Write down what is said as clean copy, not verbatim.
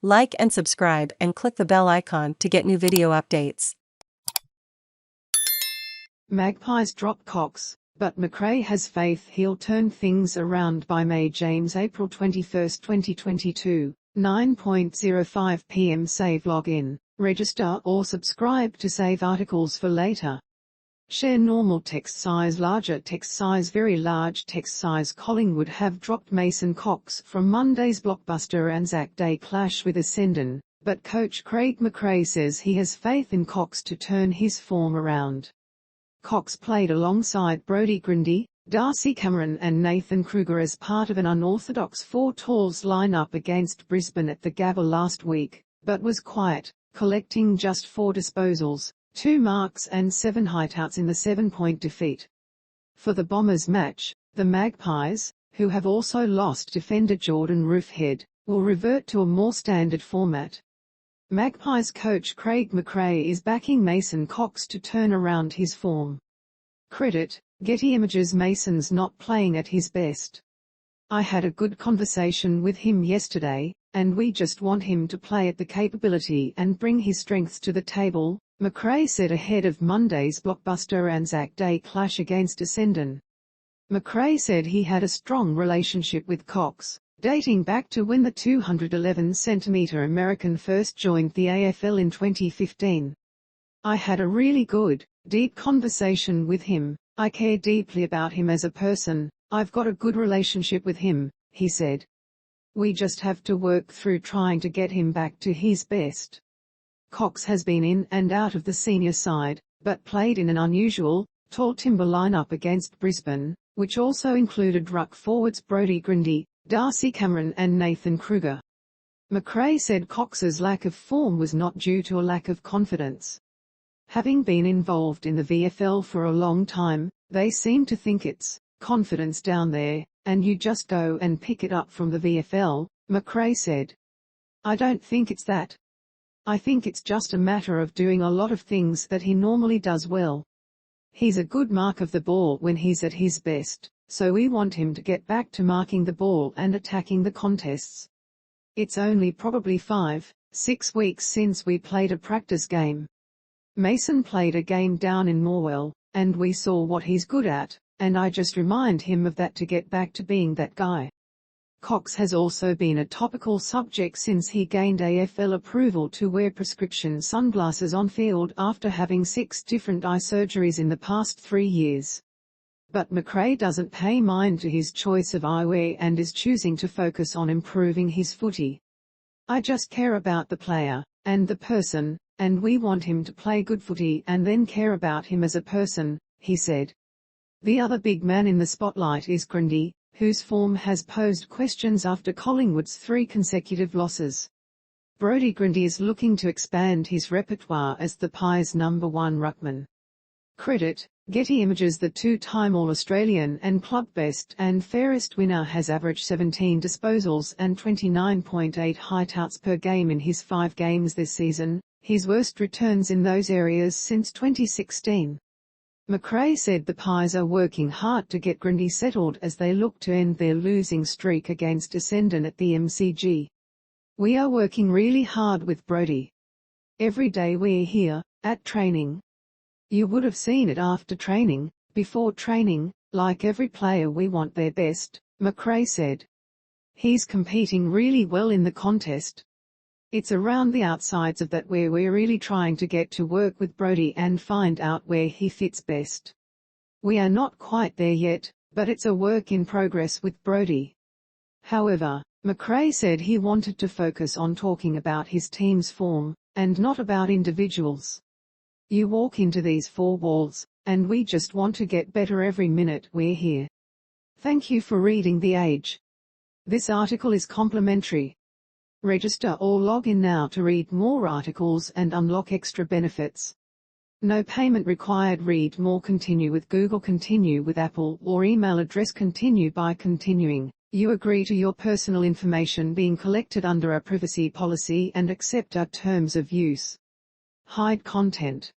Like and subscribe and click the bell icon to get new video updates. Magpies drop Cox, but Mcrae has faith he'll turn things around by May. James, April 21, 2022, 9:05 p.m. Save login, register or subscribe to save articles for later. Share normal text size, larger text size, very large text size. Collingwood have dropped Mason Cox from Monday's blockbuster Anzac Day clash with Essendon, but coach Craig Mcrae says he has faith in Cox to turn his form around. Cox played alongside Brodie Grundy, Darcy Cameron and Nathan Kruger as part of an unorthodox four-talls lineup against Brisbane at the Gabba last week, but was quiet, collecting just 4 disposals, 2 marks and 7 hideouts in the 7-point defeat. For the Bombers match, the Magpies, who have also lost defender Jordan Roofhead, will revert to a more standard format. Magpies coach Craig Mcrae is backing Mason Cox to turn around his form. Credit, Getty Images. Mason's not playing at his best. I had a good conversation with him yesterday, and we just want him to play at the capability and bring his strengths to the table, Mcrae said ahead of Monday's blockbuster Anzac Day clash against Essendon. Mcrae said he had a strong relationship with Cox, dating back to when the 211-centimetre American first joined the AFL in 2015. I had a really good, deep conversation with him. I care deeply about him as a person. I've got a good relationship with him, he said. We just have to work through trying to get him back to his best. Cox has been in and out of the senior side, but played in an unusual, tall timber lineup against Brisbane, which also included ruck forwards Brodie Grundy, Darcy Cameron and Nathan Kruger. Mcrae said Cox's lack of form was not due to a lack of confidence. Having been involved in the VFL for a long time, they seem to think it's confidence down there, and you just go and pick it up from the VFL, Mcrae said. I don't think it's that. I think it's just a matter of doing a lot of things that he normally does well. He's a good mark of the ball when he's at his best, so we want him to get back to marking the ball and attacking the contests. It's only probably 5-6 weeks since we played a practice game. Mason played a game down in Morwell, and we saw what he's good at, and I just remind him of that to get back to being that guy. Cox has also been a topical subject since he gained AFL approval to wear prescription sunglasses on field after having 6 different eye surgeries in the past 3 years. But Mcrae doesn't pay mind to his choice of eyewear and is choosing to focus on improving his footy. I just care about the player, and the person, and we want him to play good footy and then care about him as a person, he said. The other big man in the spotlight is Grundy, whose form has posed questions after Collingwood's 3 consecutive losses. Brodie Grundy is looking to expand his repertoire as the Pies' number 1 ruckman. Credit, Getty Images. The 2-time All-Australian and club best and fairest winner has averaged 17 disposals and 29.8 hideouts per game in his 5 games this season, his worst returns in those areas since 2016. Mcrae said the Pies are working hard to get Grundy settled as they look to end their losing streak against Essendon at the MCG. We are working really hard with Brodie. Every day we're here, at training. You would have seen it after training, before training, like every player we want their best, Mcrae said. He's competing really well in the contest. It's around the outsides of that where we're really trying to get to work with Brodie and find out where he fits best. We are not quite there yet, but it's a work in progress with Brodie. However, Mcrae said he wanted to focus on talking about his team's form, and not about individuals. You walk into these 4 walls, and we just want to get better every minute we're here. Thank you for reading The Age. This article is complimentary. Register or log in now to read more articles and unlock extra benefits. No payment required. Read more. Continue with Google, continue with Apple, or email address continue by continuing. You agree to your personal information being collected under our privacy policy and accept our terms of use. Hide content.